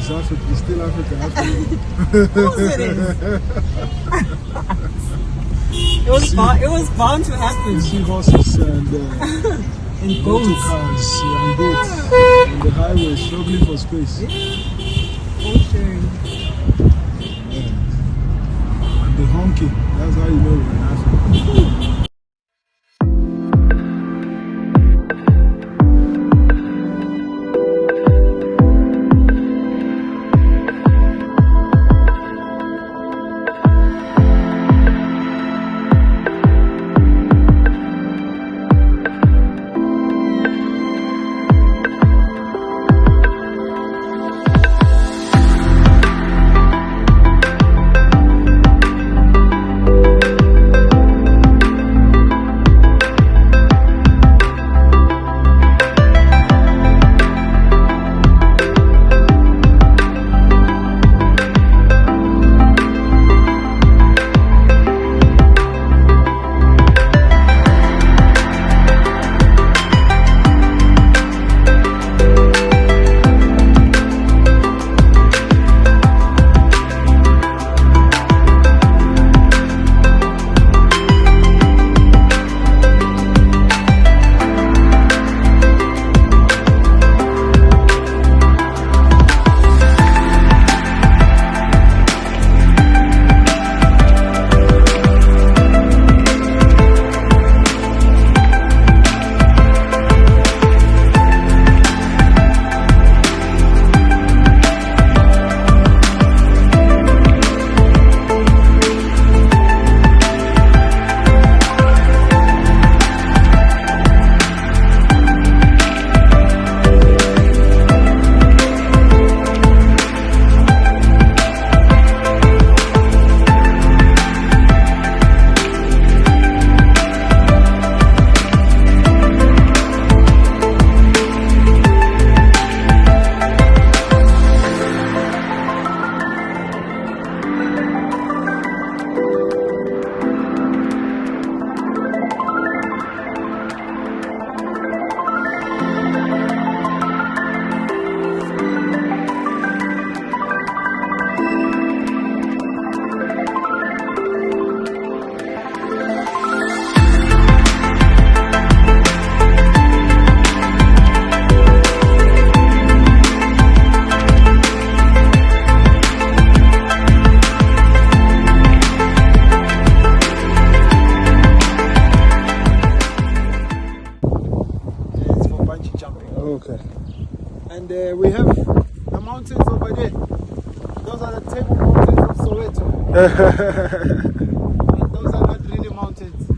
It's Africa. It's still Africa. Of course it is. It was bound to happen. You see horses and Boats. cars and boats on the highway struggling for space. For sure. And the honking. That's how you know we're in Africa. Okay. And we have the mountains over there. Those are the Table Mountains of Soweto. And those are not really mountains.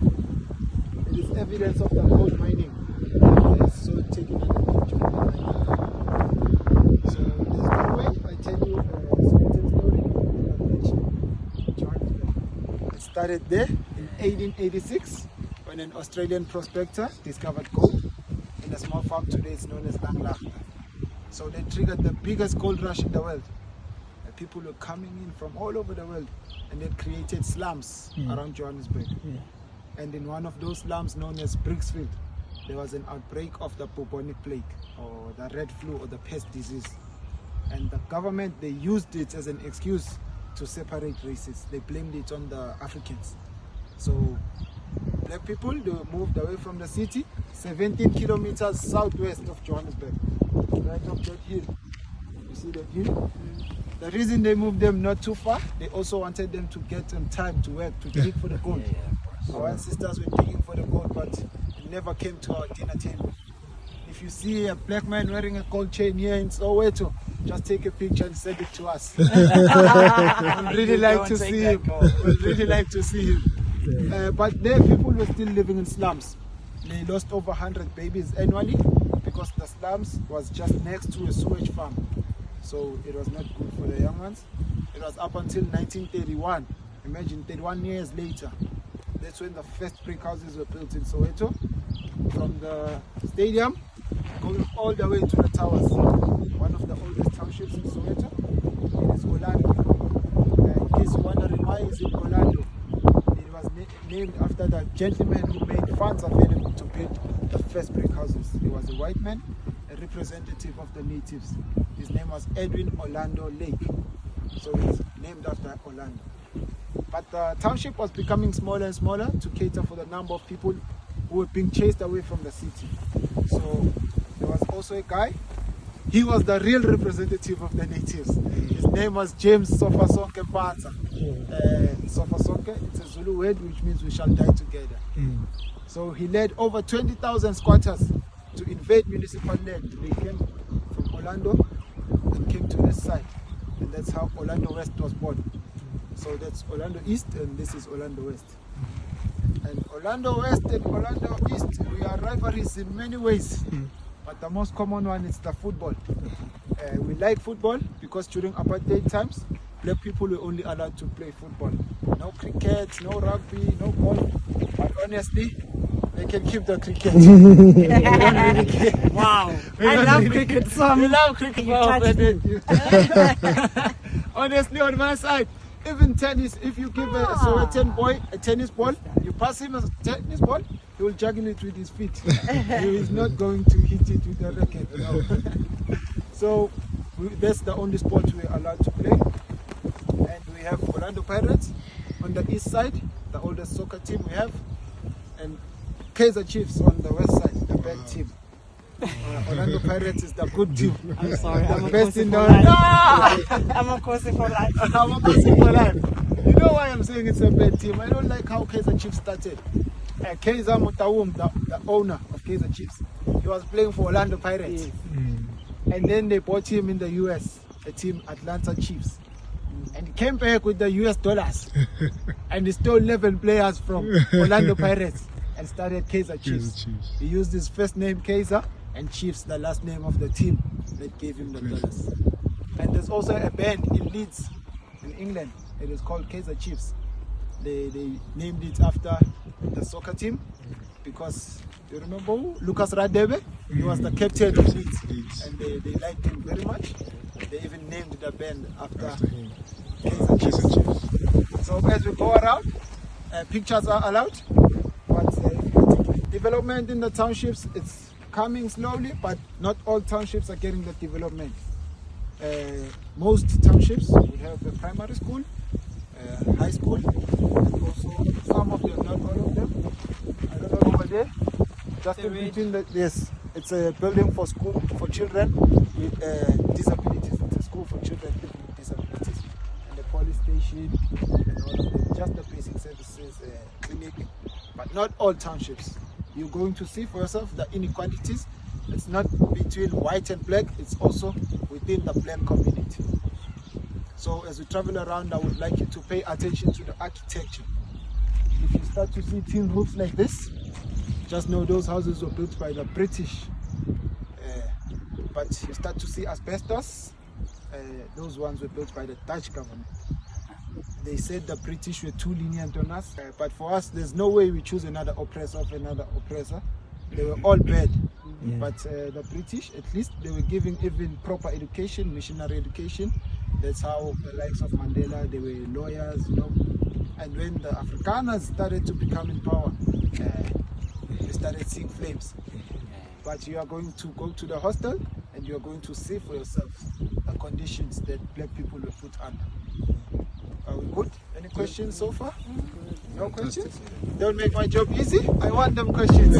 It is evidence of the gold mining. So taken in the picture. So there's no way I tell you a certain story. It started there in 1886 when an Australian prospector discovered gold in a small farm today is known as Langlaagte. So they triggered the biggest gold rush in the world. And people were coming in from all over the world, and they created slums around Johannesburg. And in one of those slums known as Brixfield, there was an outbreak of the bubonic plague, or the red flu, or the pest disease. And the government, they used it as an excuse to separate races. They blamed it on the Africans. So black people, they moved away from the city 17 kilometers southwest of Johannesburg, right up that hill. You see that hill? The reason they moved them not too far, they also wanted them to get some time to work, to dig for the gold. Our ancestors were digging for the gold, but it never came to our dinner table. If you see a black man wearing a gold chain here in Soweto, just take a picture and send it to us. I'd really like to see him. I'd really like to see him. But there, people were still living in slums. They lost over 100 babies annually because the slums was just next to a sewage farm. So it was not good for the young ones. It was up until 1931. Imagine 31 years later. That's when the first brick houses were built in Soweto. From the stadium, going all the way to the towers. One of the oldest townships in Soweto, it is Orlando. In case you're wondering why is it Orlando, it was named after the gentleman who made funds available to build the first brick houses. He was a white man, a representative of the natives. His name was Edwin Orlando Lake. So it's named after Orlando. But the township was becoming smaller and smaller to cater for the number of people who were being chased away from the city. So there was also a guy, he was the real representative of the natives. His name was James Sofasonke Panza. Sofasonke, it's a Zulu word which means we shall die together. So he led over 20,000 squatters to invade municipal land. They came from Orlando and came to this side. And that's how Orlando West was born. So that's Orlando East and this is Orlando West. And Orlando West and Orlando East, we are rivalries in many ways. But the most common one is the football. We like football because during apartheid times, black people were only allowed to play football. No cricket, no rugby, no golf. But honestly, they can keep the cricket. We don't really care. Wow. I love cricket so much. We love cricket. You Wow, touched Bennett. Honestly, on my side, even tennis, if you give a Sowetan boy a tennis ball, you pass him a tennis ball, he will juggle it with his feet. He is not going to hit it with a racket. No. So that's the only sport we're allowed to play. And we have Orlando Pirates on the east side, the oldest soccer team we have, and Kaizer Chiefs on the west side, the bad team. Orlando Pirates is the good team. I'm sorry, The I'm a best in the Kosi for life. life. I'm a Kosi for life. I'm a Kosi for life. You know why I'm saying it's a bad team? I don't like how Kaizer Chiefs started. Kaizer Mutawum, the owner of Kaizer Chiefs, he was playing for Orlando Pirates. Yes. And then they bought him in the US, a team Atlanta Chiefs. And he came back with the US dollars. And he stole 11 players from Orlando Pirates and started Kaizer Chiefs. He used his first name Kaizer and Chiefs, the last name of the team that gave him the dollars. And there's also a band in Leeds, in England. It is called Kaizer Chiefs. They named it after the soccer team because you remember who? Lucas Radebe? He was the captain of Leeds, and they liked him very much. They even named the band after him. Kaizer Chiefs. So as we go around, pictures are allowed. But development in the townships, it's coming slowly, but not all townships are getting the development. Most townships, we have a primary school, high school, and also some of them, not all of them. I don't know over there. Just in between the, yes, it's a building for school for children with disabilities. It's a school for children with disabilities. And the police station and all of them, just the basic services, clinic, but not all townships. You're going to see for yourself the inequalities. It's not between white and black, it's also within the black community. So as we travel around, I would like you to pay attention to the architecture. If you start to see tin roofs like this, just know those houses were built by the British. But you start to see asbestos, those ones were built by the Dutch government. They said the British were too lenient on us, but for us, there's no way we choose another oppressor of another oppressor. They were all bad. Yeah. But the British, at least, they were giving even proper education, missionary education. That's how the likes of Mandela, they were lawyers, you know. And when the Afrikaners started to become in power, they started seeing flames. But you are going to go to the hostel and you are going to see for yourself the conditions that black people were put under. Are we good? Any questions so far? No questions? Don't make my job easy. I want them questions.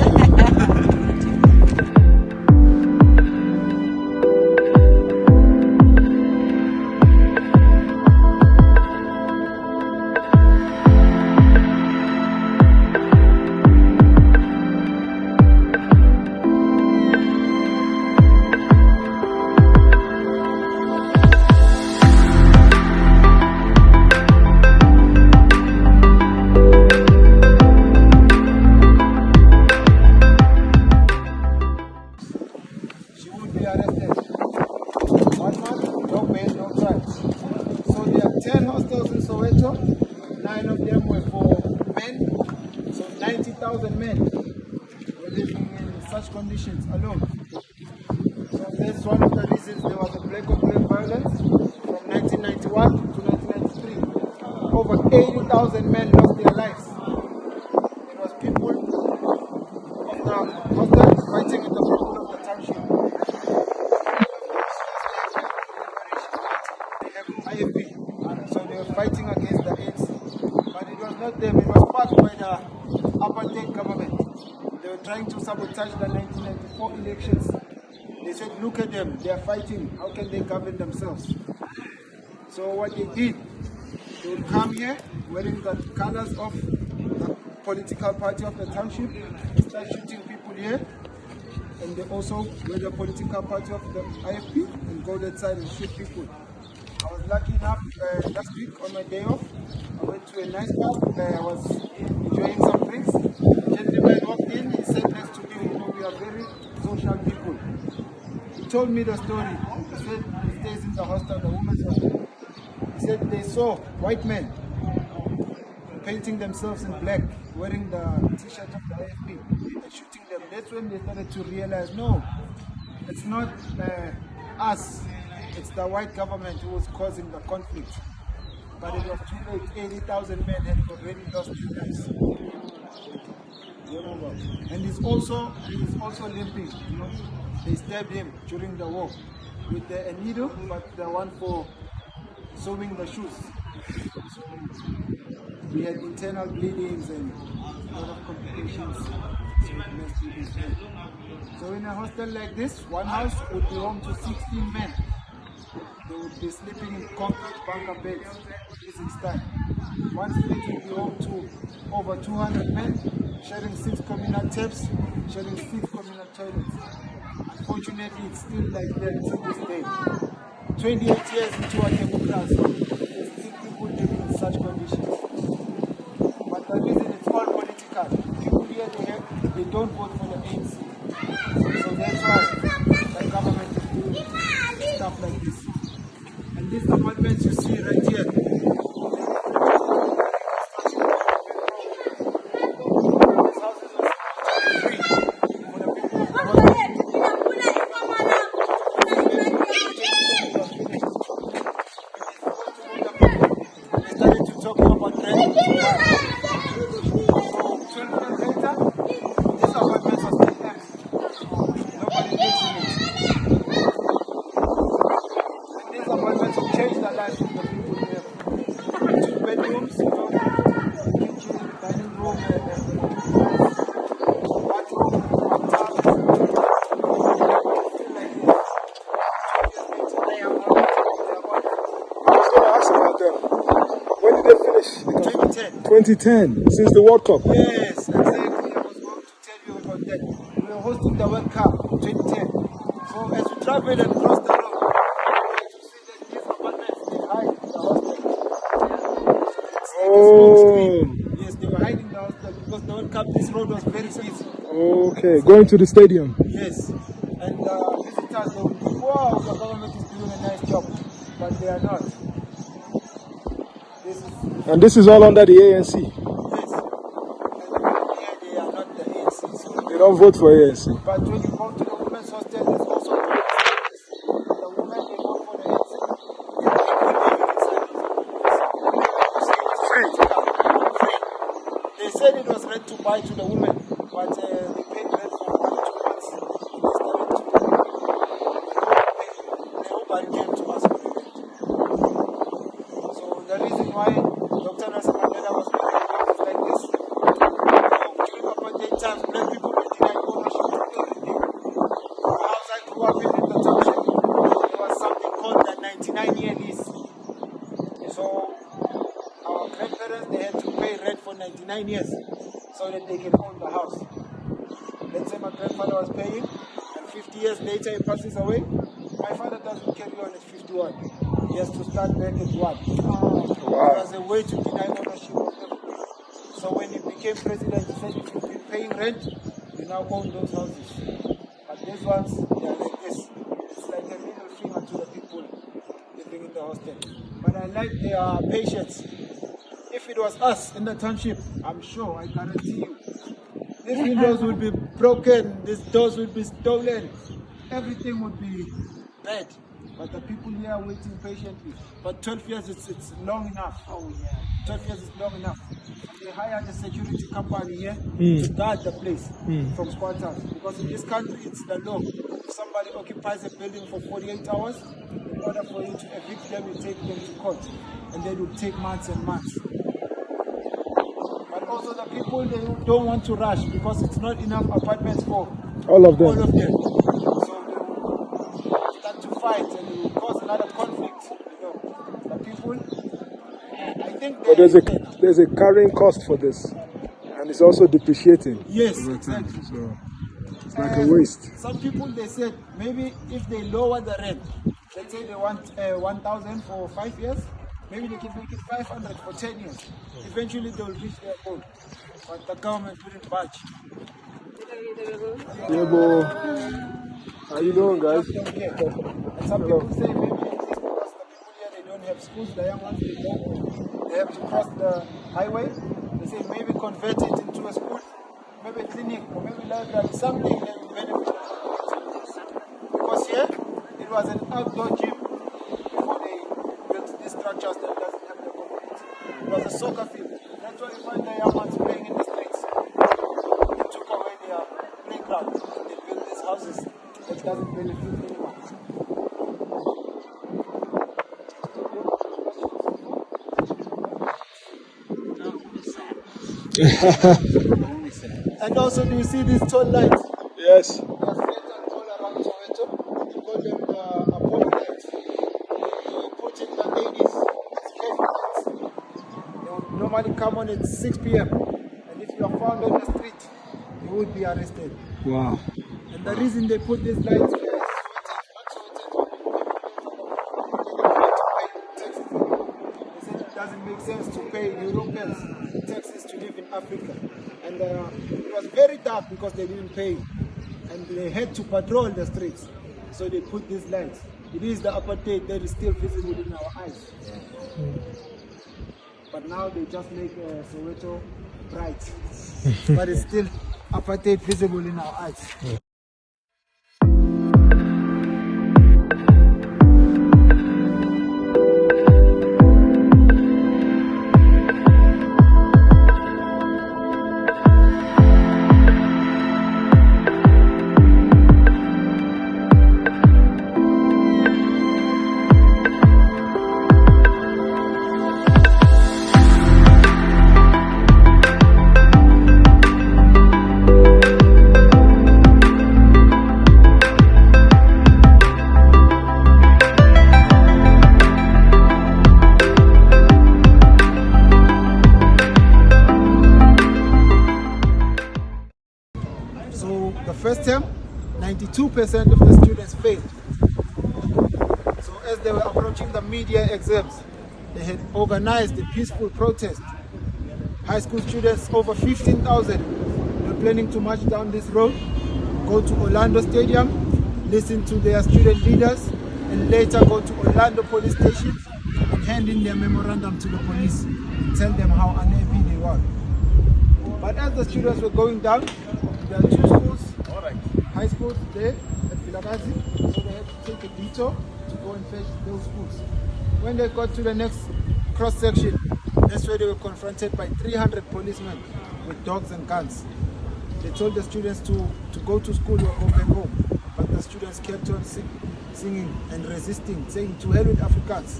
So there are 10 hostels in Soweto, 9 of them were for men, so 90,000 men were living in such conditions alone. So that's one of the reasons there was a black on black violence from 1991 to 1993. Over 80,000 men lost their lives. It was people of the hostels fighting with the people of the township. They have IFP, so they were fighting against the AIDS. But it was not them, it was sparked by the apartheid government. They were trying to sabotage the 1994 elections. They said, look at them, they are fighting, how can they govern themselves? So what they did, they would come here wearing the colors of the political party of the township, start shooting people here, and they also wear the political party of the IFP and go that side and shoot people. I was lucky enough last week on my day off, I went to a nice pub, I was enjoying some drinks. The gentleman walked in, he said next to me, we are very social people. He told me the story. He said he stays in the hostel, the women's hostel. He said they saw white men painting themselves in black, wearing the t-shirt of the AFP and shooting them. That's when they started to realize, no, it's not us, it's the white government who was causing the conflict. But it was too late. 80,000 men had already lost their lives. And he's also limping. You know, they stabbed him during the war with a needle, but the one for sewing the shoes. So we had internal bleedings and a lot of complications. So it messed with his head. So in a hostel like this, one house would be home to 16 men. They would be sleeping in concrete bunker beds, prison style. One split would be home to over 200 men, sharing 6 communal taps, sharing 6 communal toilets. Unfortunately, it's still like that to this day. 28 years into our democracy, there's still people living in such conditions. But the reason it's all political. People here, they don't vote for the ANC. So that's why the government is doing stuff like this. And these apartments you see right here, these houses are free for the people of the They started to talk about rent. So 12 years later, these apartments are still empty. Nobody lives in it. Apartments have changed the lives of the people here. 2 bedrooms, you know, kitchen, dining room, bathroom, bathtub. I was going to ask about them. When did they finish? 2010, since the World Cup. Yes, exactly. I was going to tell you about that. We were hosting the World Cup 2010. So as we traveled across the road, yes, they were hiding the hostel because the World Cup, this road was very busy. Okay, going to the stadium. Yes, and visitors, they would think, wow, the government is doing a nice job, but they are not. And this is all under the ANC? Yes, and here they are not the ANC. So they don't vote for ANC? But when you go to the women's hostel, there's also the women, they vote for the ANC. They said it was rent to buy to the women, but they paid rent for 1 or 2 months. Nobody came to us for the rent. So the reason why Dr. Nelson Mandela was making things like this, during apartheid times, black people were denied ownership of everything. The house I grew up in the township, there was something called the 99-year lease. So our grandparents, they had to pay rent for 99 years so that they can own the house. Let's say my grandfather was paying, and 50 years later he passes away. My father doesn't carry on at 51. He has to start back at 1. Wow. It was a way to deny ownership of everything. So when he became president, he said if you've been paying rent, you now own those houses. But these ones, they are like this. It's like a middle finger to the people living in the hostel. But I like their patience. If it was us in the township, I'm sure, I guarantee you, these windows would be broken, these doors would be stolen, everything would be bad. But the people here are waiting patiently. But 12 years, it's long enough. Oh yeah. 12 years is long enough. They hired a security company here to guard the place from squatters. Because in this country, it's the law. If somebody occupies a building for 48 hours, in order for you to evict them, you take them to court. And then it will take months and months. But also the people, they don't want to rush because it's not enough apartments for All of them. So they will start to fight and it will cause another conflict. You know, the people, I think But there's a carrying cost for this, and it's also depreciating. Yes, over time. exactly. So it's like a waste. Some people, they said maybe if they lower the rent, let's say they want 1,000 for 5 years, maybe they can make it 500 for 10 years. Eventually they will reach their goal, but the government wouldn't budge. Lebo, how you doing, guys? And some people say maybe it's because the people here, they don't have schools, the young ones, they have to cross the highway. They say maybe convert it into a school, maybe a clinic, or maybe library, something that will benefit the community. Because here, it was an outdoor gym before they built these structures that doesn't have the community. It was a soccer field. That's why you find the young ones playing in the streets. They took away their playground. They built these houses that doesn't benefit anyone. And also, do you see these tall lights? Yes. They are scattered all around Soweto. We call them the Apollo lights. They were put in the 80s. It's heavy lights. They would normally come on at 6 p.m. And if you are found on the street, you would be arrested. Wow. And the reason they put these lights here is they said it doesn't make sense to pay Europeans taxes to live in Africa. And it was very dark because they didn't pay. And they had to patrol the streets. So they put these lights. It is the apartheid that is still visible in our eyes. But now they just make Soweto bright. But it's still apartheid visible in our eyes. The first term, 92% of the students failed. So as they were approaching the media exams, they had organized a peaceful protest. High school students, over 15,000, were planning to march down this road, go to Orlando Stadium, listen to their student leaders, and later go to Orlando police station and hand in their memorandum to the police and tell them how unhappy they were. But as the students were going down, there are two schools, high schools there at Vilakazi, so they had to take a detour to go and fetch those schools. When they got to the next cross section, that's where they were confronted by 300 policemen with dogs and guns. They told the students to go to school or go back home, but the students kept on singing and resisting, saying to hell with Afrikaans.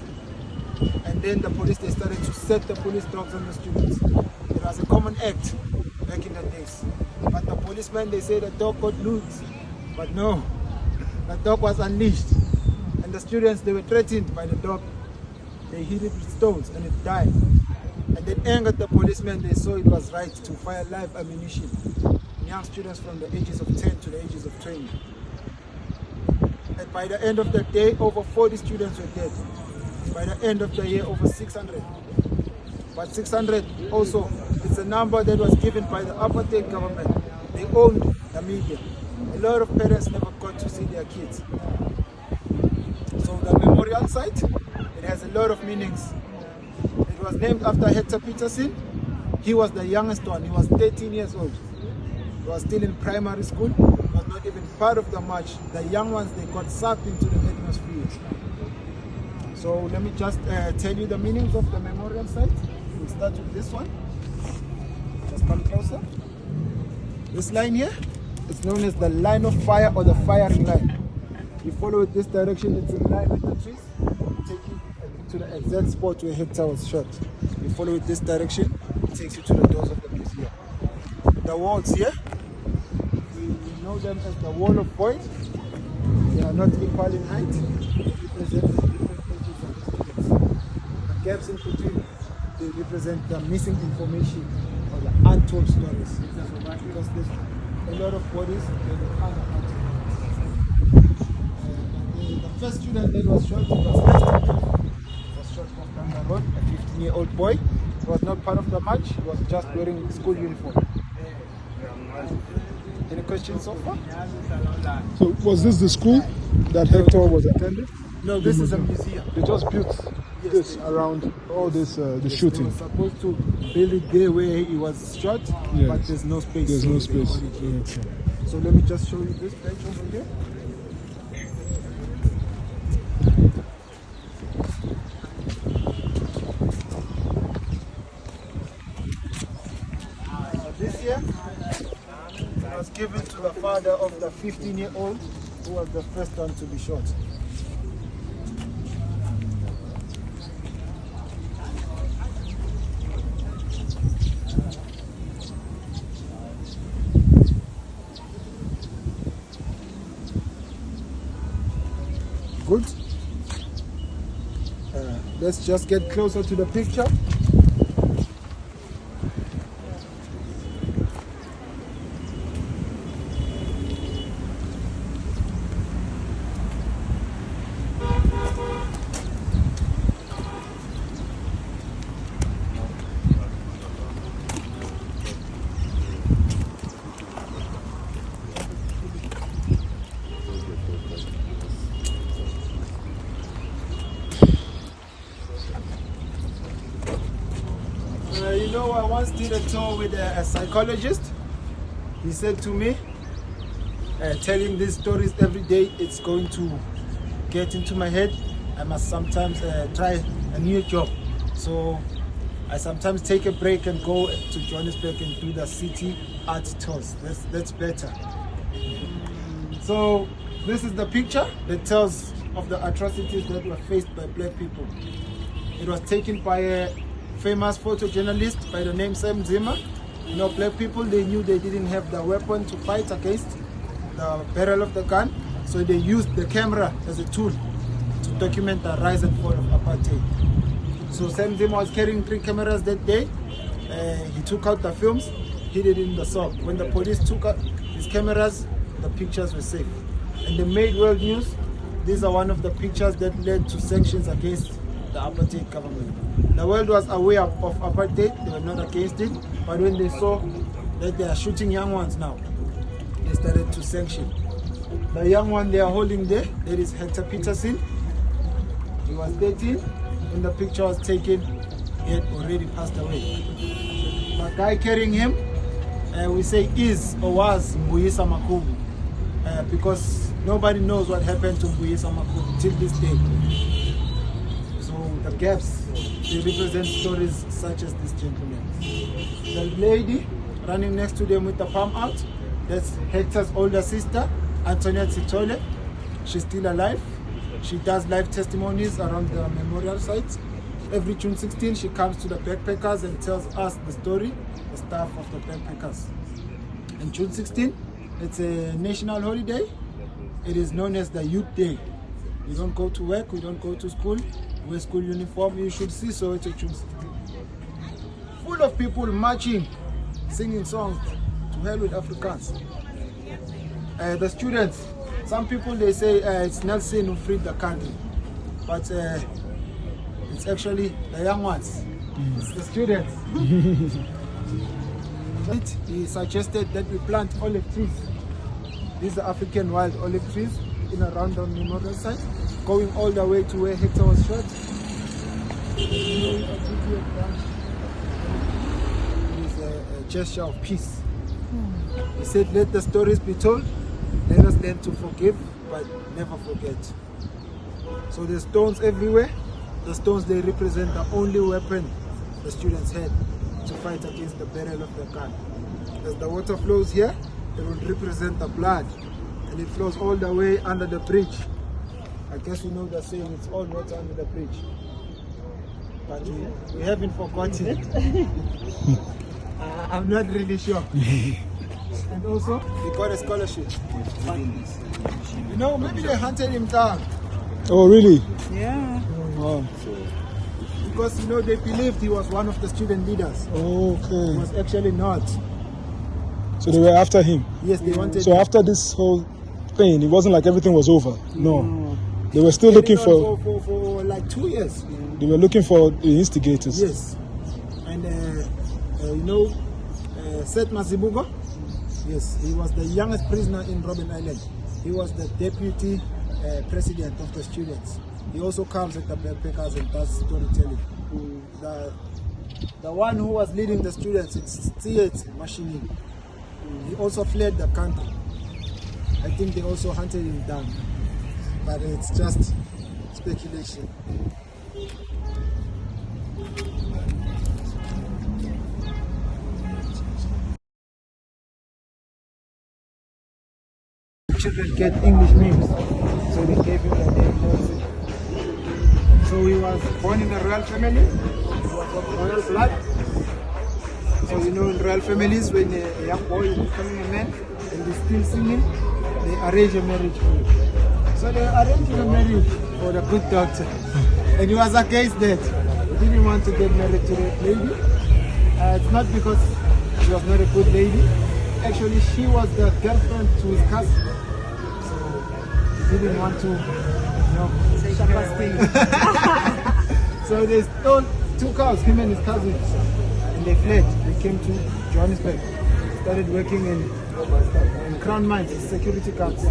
And then the police, they started to set the police dogs on the students. It was a common act back in the days. But the policemen, they say the dog got loose. But no, the dog was unleashed. And the students, they were threatened by the dog. They hit it with stones and it died. And it angered the policemen. They saw it was right to fire live ammunition on young students from the ages of 10 to the ages of 20. And by the end of the day, over 40 students were dead. By the end of the year, over 600. But 600 also, it's a number that was given by the apartheid government. They owned the media. A lot of parents never got to see their kids. So the memorial site, it has a lot of meanings. It was named after Hector Peterson. He was the youngest one. He was 13 years old. He was still in primary school. He was not even part of the march. The young ones, they got sucked into the atmosphere. So let me just tell you the meanings of the memorial site. We'll start with this one. Just come closer. This line here is known as the line of fire or the firing line. You follow it this direction, it's in line with the trees. Take you to the exact spot where Hector was shot. You follow it this direction, it takes you to the doors of the museum. The walls here, we know them as the wall of void. They are not equal in height. They represent the different ages of the students. The gaps in between, they represent the missing information or the untold stories. Because there's a lot of bodies that are unaccounted for. The first student that was shot was shot from Kanga Road, a 15-year-old boy. He was not part of the march, he was just wearing school uniform. Any questions so far? So was this the school that Hector was attending? No, this is a museum. They just built this around all this the shooting. They were supposed to build it there where he was shot, but there's no space. There's no space. Okay. So let me just show you this page over here. This here was given to the father of the 15-year-old who was the first one to be shot. Good. Let's just get closer to the picture. You know, I once did a tour with a psychologist. He said to me, telling these stories every day, it's going to get into my head. I must sometimes try a new job. So I sometimes take a break and go to Johannesburg and do the city art tours. That's better. So this is the picture that tells of the atrocities that were faced by black people. It was taken by a famous photojournalist by the name Sam Zimmer. You know, black people, they knew they didn't have the weapon to fight against the barrel of the gun, so they used the camera as a tool to document the rise and fall of apartheid. So Sam Zimmer was carrying 3 cameras that day. He took out the films, hid it in the sock. When the police took out his cameras, the pictures were safe. And they made world news. These are one of the pictures that led to sanctions against the apartheid government. The world was aware of apartheid, they were not against it, but when they saw that they are shooting young ones now, they started to sanction. The young one they are holding there, that is Hector Peterson. He was 13 when the picture was taken, he had already passed away. The guy carrying him, we say is or was Mbuyisa Makubu, because nobody knows what happened to Mbuyisa Makubu till this day. The gaps, they represent stories such as this gentleman. The lady running next to them with the palm out, that's Hector's older sister, Antonia Tsitole. She's still alive. She does live testimonies around the memorial sites. Every June 16, she comes to the backpackers and tells us the story, the staff of the backpackers. And June 16, it's a national holiday. It is known as the Youth Day. We don't go to work, we don't go to school. Wear school uniform. You should see Soweto June 16. Full of people marching, singing songs to hell with Africans. The students, some people they say it's Nelson who freed the country, but it's actually the young ones. It's the students. He suggested that we plant olive trees. These are African wild olive trees in a random memorial site, going all the way to where Hector was shot. It is a gesture of peace. He said, let the stories be told, Let us learn to forgive, but never forget. So there's stones everywhere. The stones, they represent the only weapon the students had to fight against the barrel of the gun. As the water flows here, it will represent the blood, and it flows all the way under the bridge. I guess you know the saying, it's all water under the bridge. But we haven't forgotten it. I'm not really sure. And also, he got a scholarship. But, you know, maybe they hunted him down. Oh, really? Yeah. Wow. Because, you know, they believed he was one of the student leaders. He Okay. was actually not. So they were after him. Yes, they wanted So him. after this whole thing, it wasn't like everything was over. No. They were still looking for. For like 2 years. They were looking for the instigators. Yes. And, you know, Seth Mazibuko, yes, he was the youngest prisoner in Robben Island. He was the deputy president of the students. He also comes at the backpackers and does storytelling. The one who was leading the students, it's Tsiet Mashini. He also fled the country. I think they also hunted him down. But it's just speculation. Children get English names, so they gave him the name Nelson. So he was born in a royal family. He was of royal blood. So you know, in royal families, when a young boy is becoming a man and he's still singing, they arrange a marriage for him. So they arranged a marriage for the good doctor, and he was against that. He didn't want to get married to that lady. It's not because she was not a good lady. Actually, she was the girlfriend to his cousin. So he didn't want to, you know, take her away. So they stole 2 cows, him and his cousins, and they fled. They came to Johannesburg, started working in Crown Mines, security guards. He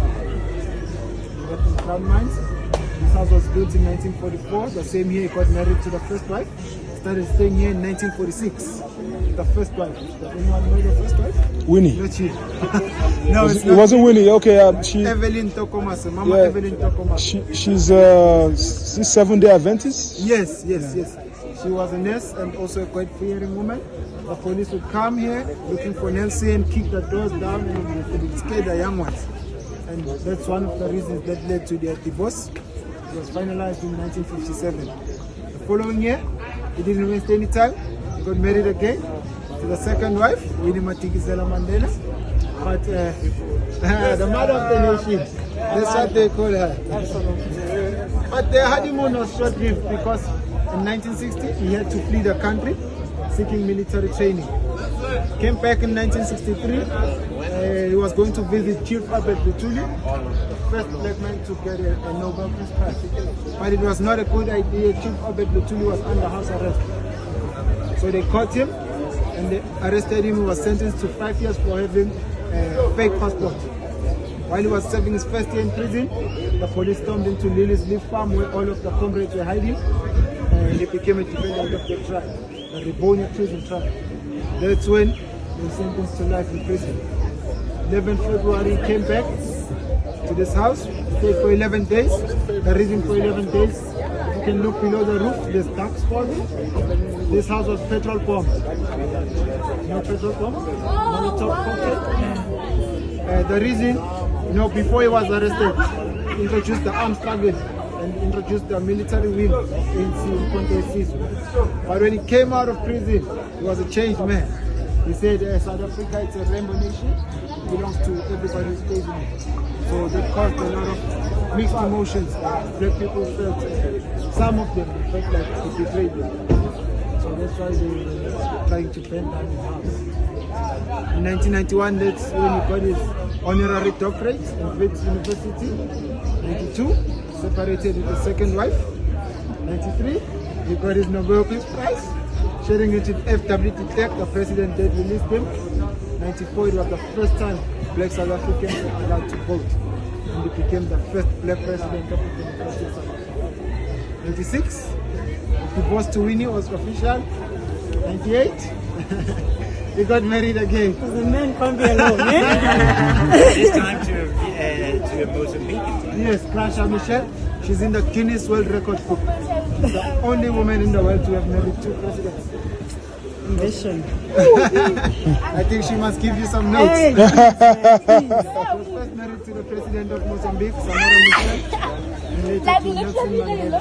worked in Crown Mines. This house was built in 1944. The same year he got married to the first wife. Started staying here in 1946. The first wife. Does anyone know the first wife? Winnie. Not she. No, it's It not. wasn't Winnie. Okay, she. Evelyn Tokomase, Mama Yeah. Evelyn Tokomase. She's Seventh-day Adventist. Yes. She was a nurse and also a quite fearing woman. The police would come here looking for Nelson, kick the doors down, and they would scare the young ones. And that's one of the reasons that led to their divorce. It was finalized in 1957. The following year, he didn't waste any time. He got married again to the second wife, Winnie Matikizela Mandela. But the mother of the nation, that's what they call her. But their honeymoon was short-lived because in 1960 he had to flee the country seeking military training. Came back in 1963. He was going to visit Chief Albert Luthuli, the first black man to get a Nobel Peace Prize. But it was not a good idea. Chief Albert Luthuli was under house arrest. So they caught him and they arrested him. He was sentenced to 5 years for having a fake passport. While he was serving his first year in prison, the police stormed into Lily's Leaf Farm where all of the comrades were hiding. He became a defendant of the tribe, the Ribonia prison tribe. That's when he was sentenced to life in prison. 11 February, he came back to this house, stayed for 11 days. The reason for 11 days, if you can look below the roof, there's dark spots. This house was petrol bombed. No petrol bomb, Molotov cocktail. The reason, you know, before he was arrested, he introduced the armed struggle and introduced the military wing of ANC. But when he came out of prison, he was a changed man. He said South Africa is a rainbow nation, it belongs to everybody who stays in it. So that caused a lot of mixed emotions. Black people felt, some of them felt like he betrayed them. So that's why they were trying to burn down his house. In 1991, that's when he got his honorary doctorate in Wits University. 92, separated with his second wife. 93, he got his Nobel Peace Prize, sharing it with F.W. de Klerk, the president that released him. 94, it was the first time black South Africans were allowed to vote. And he became the first black president of the Democratic South Africa. 96, divorce to Winnie was official. 98, he got married again. The man can't be alone, eh? This time to Mozambique. Yes, Crasha Michelle. She's in the Guinness World Record book. The only woman in the world to have married 2 presidents. Ambition. I think she must give you some notes. Hey, She was first married to the president of Mozambique, Samora Machel, and later to Nelson Mandela.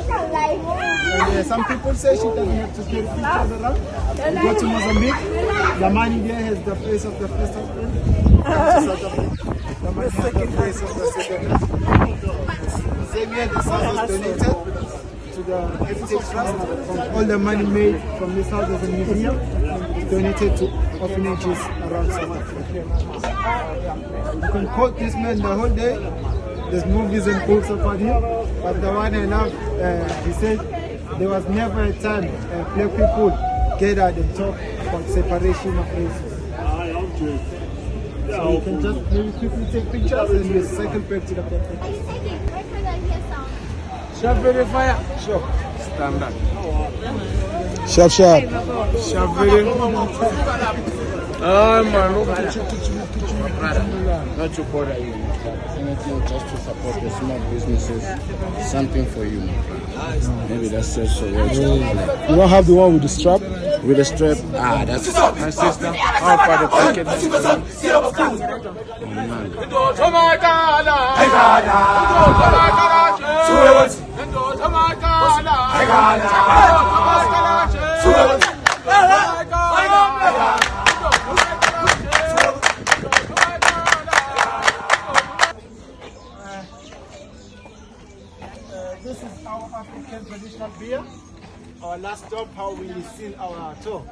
And some people say she doesn't have to carry pictures around. You go to Mozambique, the money there has the face of the first husband. Come to South Africa, the money has the face of the second husband. Same year, this house was donated to the Heritage Trust. From all the money made from this house as a museum, it's donated to orphanages around South Africa. You can quote this man the whole day. There's movies and books about him, but the one I love, he said there was never a time black people gathered and talk about separation of races. So you can just maybe quickly take pictures and we cycle back to the picture. Sharp verifier. Sure. Standard. Sharp, sharp. Sharp verifier. Oh man, look at you. Not to bother you. Anything just to support the small businesses, something for you. Maybe that's just so well. You don't have the one with the strap? With the strap, that's My sister, how about the packet? This is our African traditional beer. Our last stop, how we seal our tour.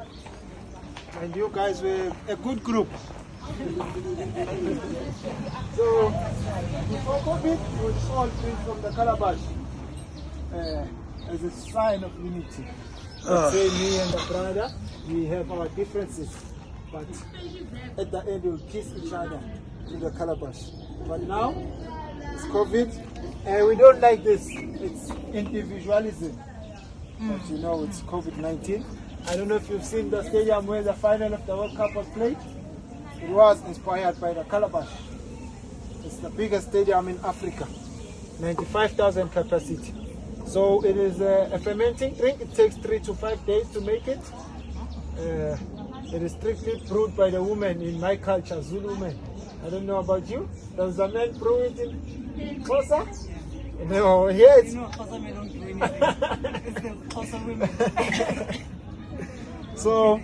And you guys were a good group. So, before COVID, we would all drink from the calabash as a sign of unity. Let's say me and the brother, we have our differences, but at the end we'll kiss each other through the calabash. But now, it's COVID, and we don't like this. It's individualism. But you know, it's COVID-19. I don't know if you've seen the stadium where the final of the World Cup was played. It was inspired by the calabash. It's the biggest stadium in Africa, 95,000 capacity. So it is a fermenting drink. It takes 3 to 5 days to make it. It is strictly brewed by the woman in my culture, Zulu women. I don't know about you. Does the man brew it in Xhosa? No, here it's... You know, Xhosa men don't do anything. It's the Xhosa women. So,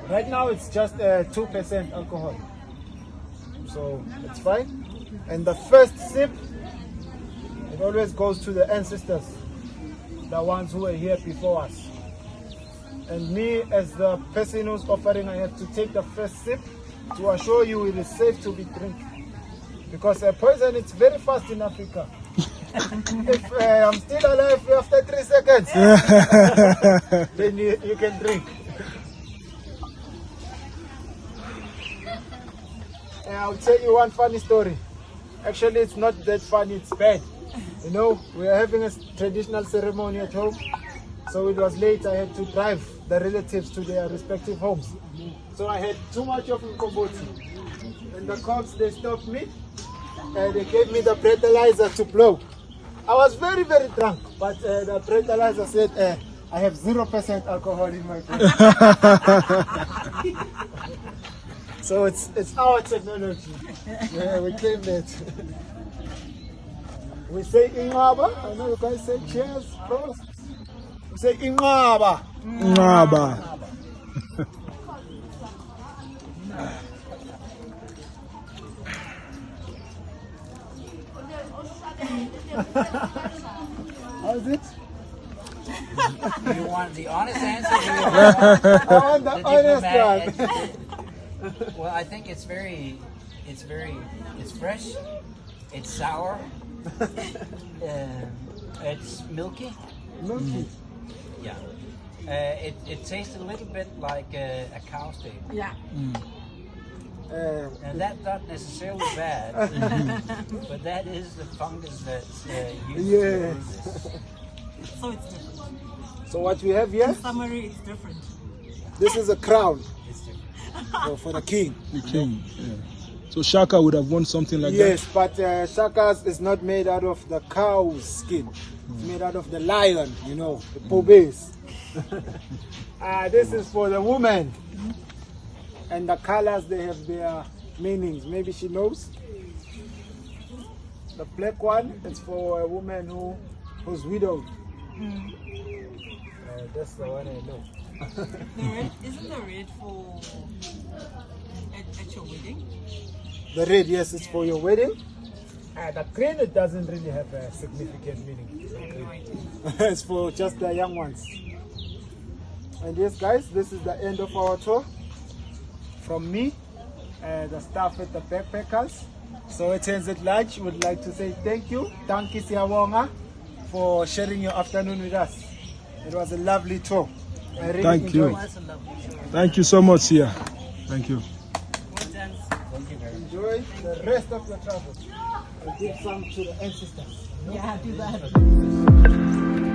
right now it's just 2% alcohol. So, it's fine. And the first sip, it always goes to the ancestors, the ones who were here before us. And me, as the person who's offering, I have to take the first sip to assure you it is safe to be drink. Because poison, it's very fast in Africa. If I'm still alive after 3 seconds, then you can drink. And I'll tell you one funny story. Actually, it's not that funny, it's bad. You know, we are having a traditional ceremony at home. So it was late, I had to drive the relatives to their respective homes. So I had too much of Mkomboti. And the cops, they stopped me. And they gave me the breathalyzer to blow. I was very, very drunk. But the breathalyzer said, I have 0% alcohol in my blood. So it's our technology. Yeah, we claim that. We say Ingaba. I know you guys say cheers, prost. We say Ingaba. Ngaba. How's it? You want the honest answer? I want the honest one. Well, I think it's fresh, it's sour, it's milky. Milky. Yeah. It tastes a little bit like a cow steak. Yeah. And that's not necessarily bad, but that is the fungus that's used to Yeah. do this. So it's different. So what we have here, In summary, it's different. this is a crown It's different. for the king. The king. Yeah. So Shaka would have worn something like Yes, but shakas is not made out of the cow's skin. It's made out of the lion, you know, the pobes. This is for the woman. And the colors, they have their meanings. Maybe she knows. The black one is for a woman who's widowed. That's the one I know. The red, isn't the red for at your wedding? The red, yes, it's for your wedding. The green, it doesn't really have a significant meaning. I have no idea. It's for just the young ones. And yes, guys, this is the end of our tour. From me, the staff at the Backpackers. So it ends at lunch. Would like to say thank you, Siyabonga, for sharing your afternoon with us. It was a lovely tour. I really Thank you. enjoyed it. That's a lovely show. Thank you so much, Sia. Thank you. Well done. Enjoy the rest of the travel. And give some to the ancestors. Yeah, do that.